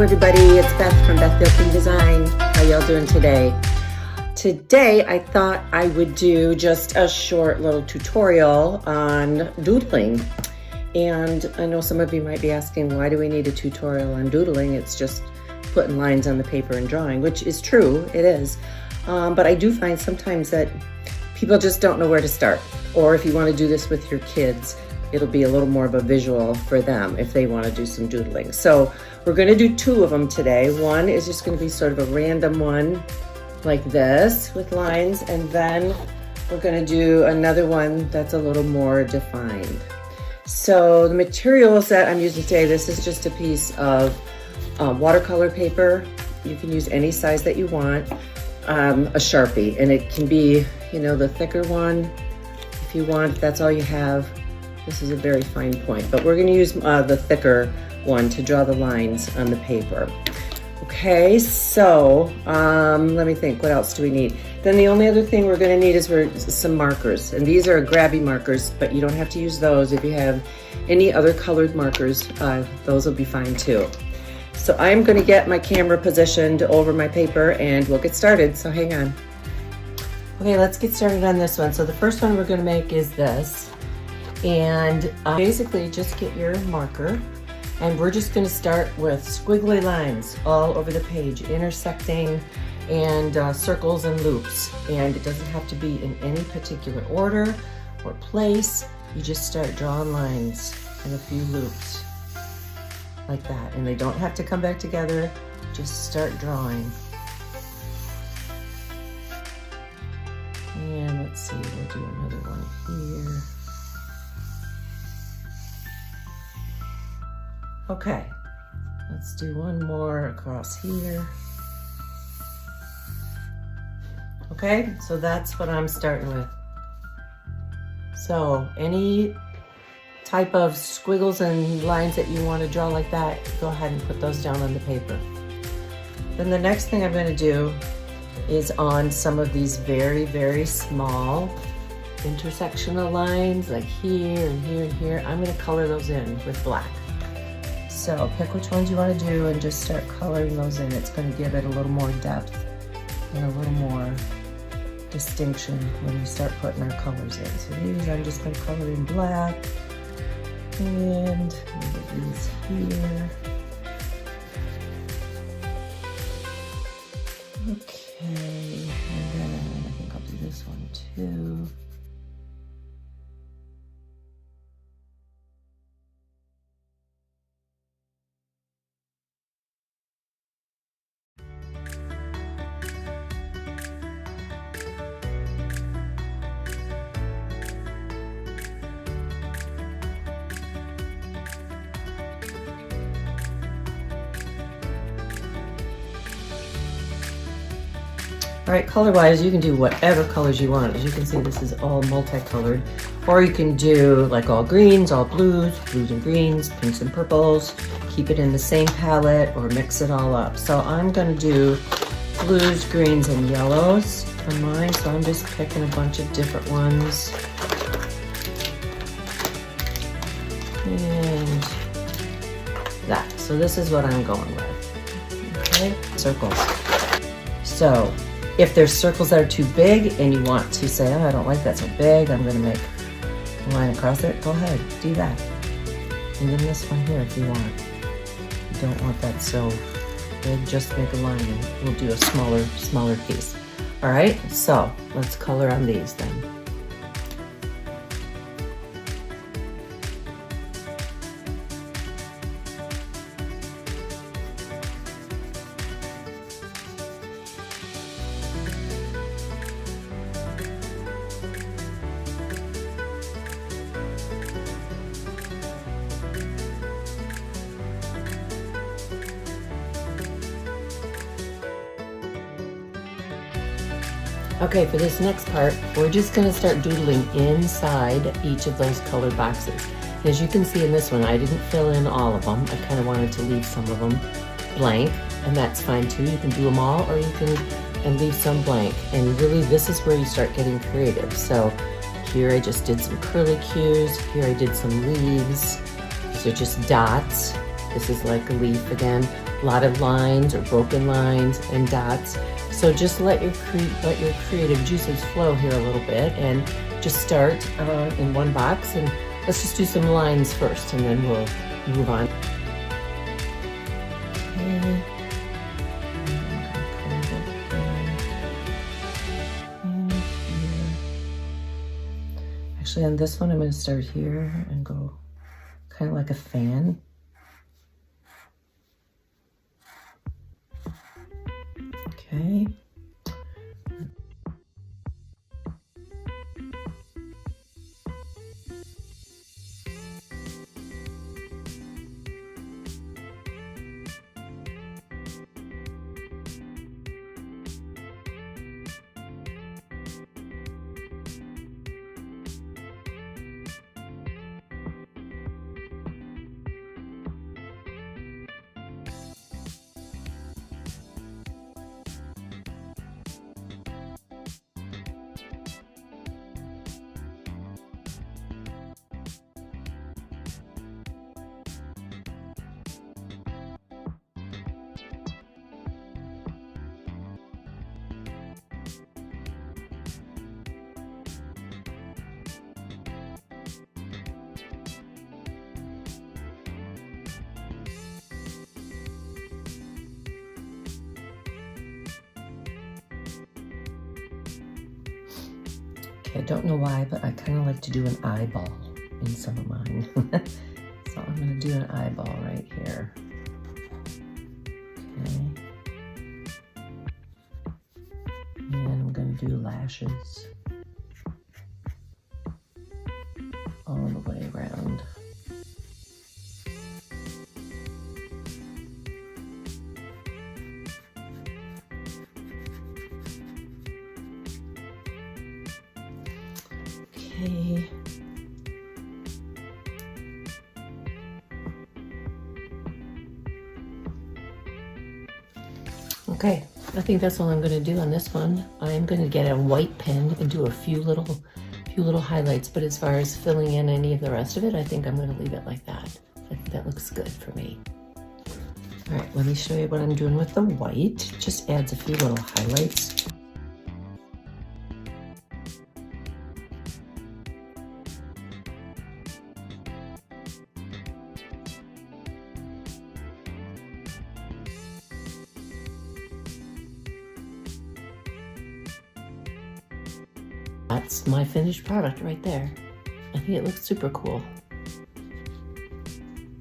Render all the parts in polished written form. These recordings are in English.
everybody, it's Beth from Beth Building Design. How y'all doing today? Today I thought I would do just a short little tutorial on doodling. And I know some of you might be asking, why do we need a tutorial on doodling? It's just putting lines on the paper and drawing, which is true, it is. But I do find sometimes that people just don't know where to start. Or if you want to do this with your kids, it'll be a little more of a visual for them if they want to do some doodling. So we're going to do two of them today. One is just going to be sort of a random one like this with lines, and then we're going to do another one that's a little more defined. So the materials that I'm using today, this is just a piece of watercolor paper. You can use any size that you want, a Sharpie, and it can be, you know, the thicker one if you want, if that's all you have. This is a very fine point, but we're going to use the thicker one to draw the lines on the paper. Okay, so let me think, what else do we need? Then the only other thing we're going to need is some markers, and these are Grabie markers, but you don't have to use those. If you have any other colored markers, those will be fine too. So I'm going to get my camera positioned over my paper and we'll get started, so hang on. Okay, let's get started on this one. So the first one we're going to make is this. And basically just get your marker, and we're just going to start with squiggly lines all over the page, intersecting and circles and loops. And it doesn't have to be in any particular order or place. You just start drawing lines and a few loops like that, and they don't have to come back together. Just start drawing. And let's see, we'll do another one here. Okay, let's do one more across here. Okay, so that's what I'm starting with. So any type of squiggles and lines that you want to draw like that, go ahead and put those down on the paper. Then the next thing I'm going to do is on some of these very, very small intersectional lines, like here and here and here. I'm going to color those in with black. So pick which ones you want to do and just start coloring those in. It's going to give it a little more depth and a little more distinction when we start putting our colors in. So these I'm just going to color in black, and get these here. Okay, and then I think I'll do this one too. All right, color-wise, you can do whatever colors you want. As you can see, this is all multicolored. Or you can do like all greens, all blues, blues and greens, pinks and purples. Keep it in the same palette or mix it all up. So I'm gonna do blues, greens, and yellows for mine. So I'm just picking a bunch of different ones. And that. So this is what I'm going with. Okay, circles. So if there's circles that are too big and you want to say, oh, I don't like that so big, I'm gonna make a line across it, go ahead, do that. And then this one here if you want. You don't want that so big, just make a line and we'll do a smaller piece. All right, so let's color on these then. Okay, for this next part, we're just gonna start doodling inside each of those colored boxes. As you can see in this one, I didn't fill in all of them. I kind of wanted to leave some of them blank, and that's fine too. You can do them all, or you can leave some blank. And really, this is where you start getting creative. So here I just did some curlicues. Here I did some leaves. These are just dots. This is like a leaf again. a lot of lines or broken lines and dots. So just let your creative juices flow here a little bit, and just start in one box, and let's just do some lines first, and then we'll move on. Okay. Actually, on this one, I'm going to start here and go kind of like a fan. Okay. Okay, I don't know why, but I kind of like to do an eyeball in some of mine. So I'm going to do an eyeball right here. Okay. And I'm going to do lashes all the way around. Okay. Okay, I think that's all I'm going to do on this one. I'm going to get a white pen and do a few little highlights, but as far as filling in any of the rest of it, I think I'm going to leave it like that. I think that looks good for me. All right, let me show you what I'm doing with the white. Just adds a few little highlights. That's my finished product right there. I think it looks super cool.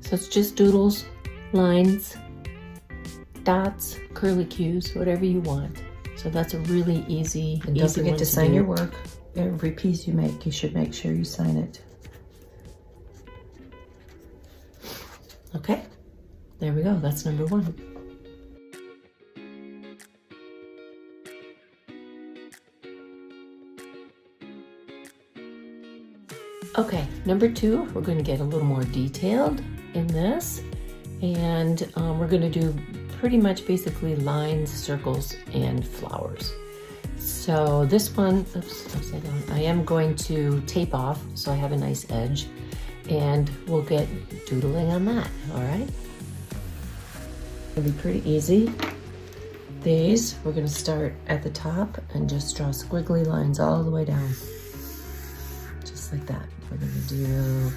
So it's just doodles, lines, dots, curly cues, whatever you want. So that's a really easy, and don't forget to sign your work. Every piece you make, you should make sure you sign it. Okay, there we go. That's number one. Okay, number two, we're going to get a little more detailed in this, and we're going to do pretty much basically lines, circles, and flowers. So this one, oops, upside down, I am going to tape off so I have a nice edge, and we'll get doodling on that, all right? It'll be pretty easy. These, we're going to start at the top and just draw squiggly lines all the way down, just like that. We're going to do,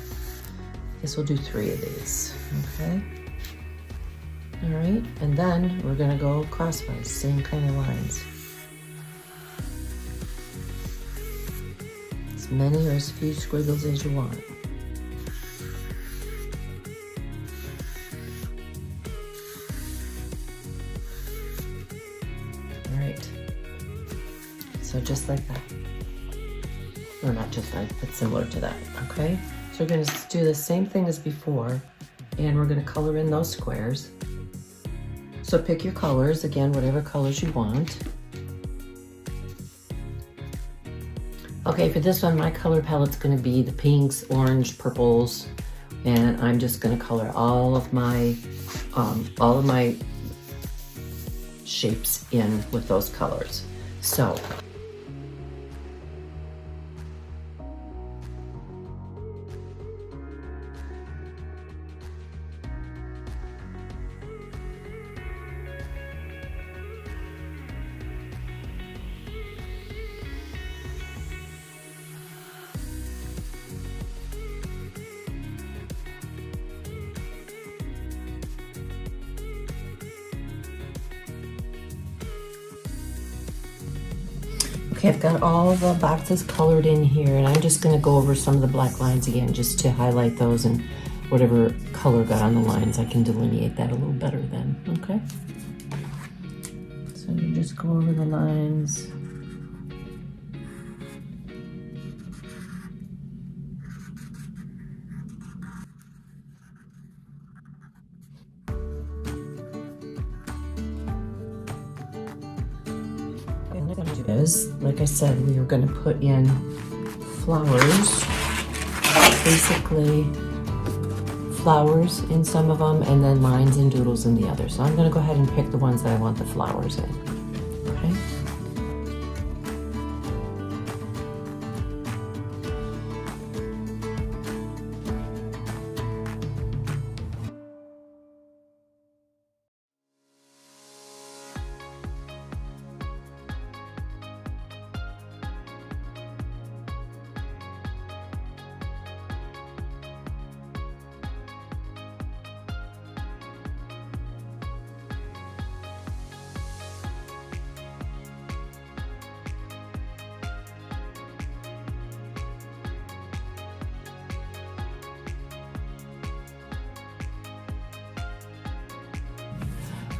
I guess we'll do 3 of these, okay? All right, and then we're going to go crosswise, same kind of lines. As many or as few squiggles as you want. All right, so just like that. Or not just like, but similar to that, okay? So we're gonna do the same thing as before, and we're gonna color in those squares. So pick your colors, again, whatever colors you want. Okay, for this one, my color palette's gonna be the pinks, orange, purples, and I'm just gonna color all of my shapes in with those colors. So, Okay, I've got all the boxes colored in here, and I'm just gonna go over some of the black lines again just to highlight those, and whatever color got on the lines, I can delineate that a little better then, okay? So you just go over the lines. Is, like I said, we are going to put in flowers, basically flowers in some of them, and then lines and doodles in the others. So I'm going to go ahead and pick the ones that I want the flowers in. Okay.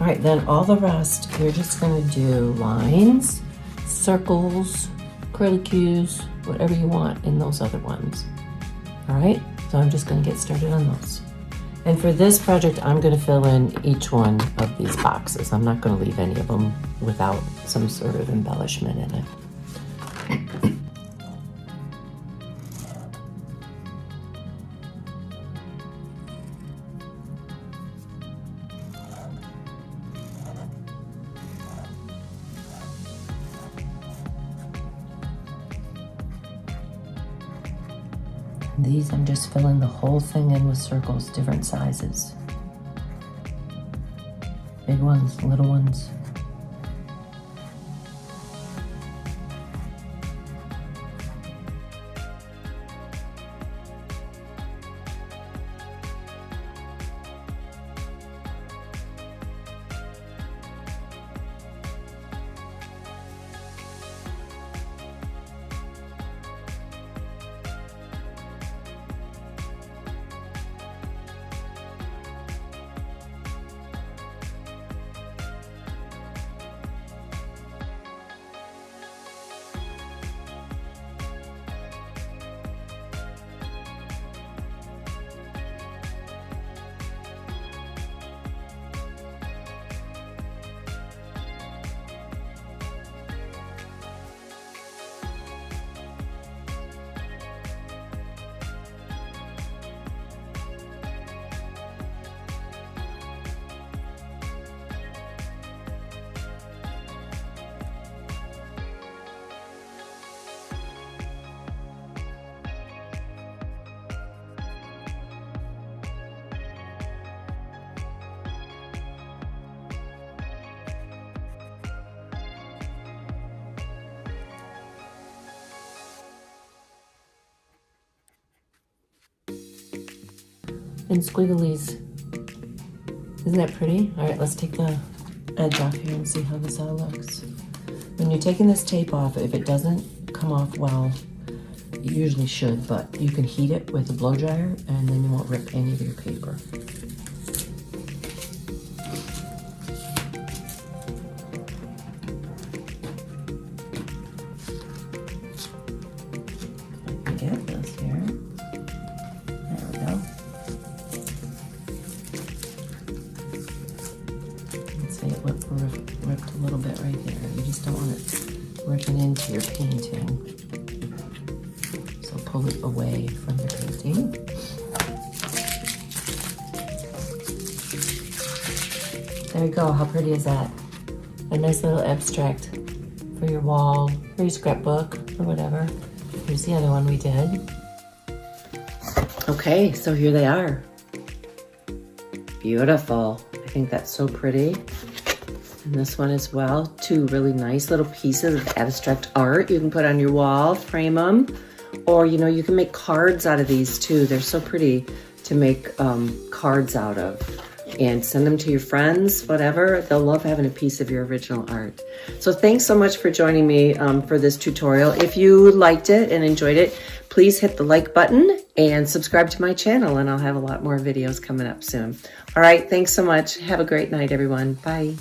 All right, then all the rest, you're just gonna do lines, circles, curlicues, whatever you want in those other ones. All right, so I'm just gonna get started on those. And for this project, I'm gonna fill in each one of these boxes. I'm not gonna leave any of them without some sort of embellishment in it. These, I'm just filling the whole thing in with circles, different sizes. Big ones, little ones. And squigglies. Isn't that pretty? All right, let's take the edge off here and see how this all looks. When you're taking this tape off, if it doesn't come off well, it usually should, but you can heat it with a blow dryer and then you won't rip any of your paper. Get this here. There we go. See it ripped a little bit right there. You just don't want it ripping into your painting. So pull it away from the painting. There you go. How pretty is that? A nice little abstract for your wall, or your scrapbook, or whatever. Here's the other one we did. Okay, so here they are. Beautiful. I think that's so pretty. And this one as well. Two really nice little pieces of abstract art you can put on your wall, frame them. Or, you know, you can make cards out of these too. They're so pretty to make cards out of. and send them to your friends, whatever. They'll love having a piece of your original art. So thanks so much for joining me for this tutorial. If you liked it and enjoyed it, please hit the like button and subscribe to my channel, and I'll have a lot more videos coming up soon. All right, thanks so much. Have a great night, everyone. Bye.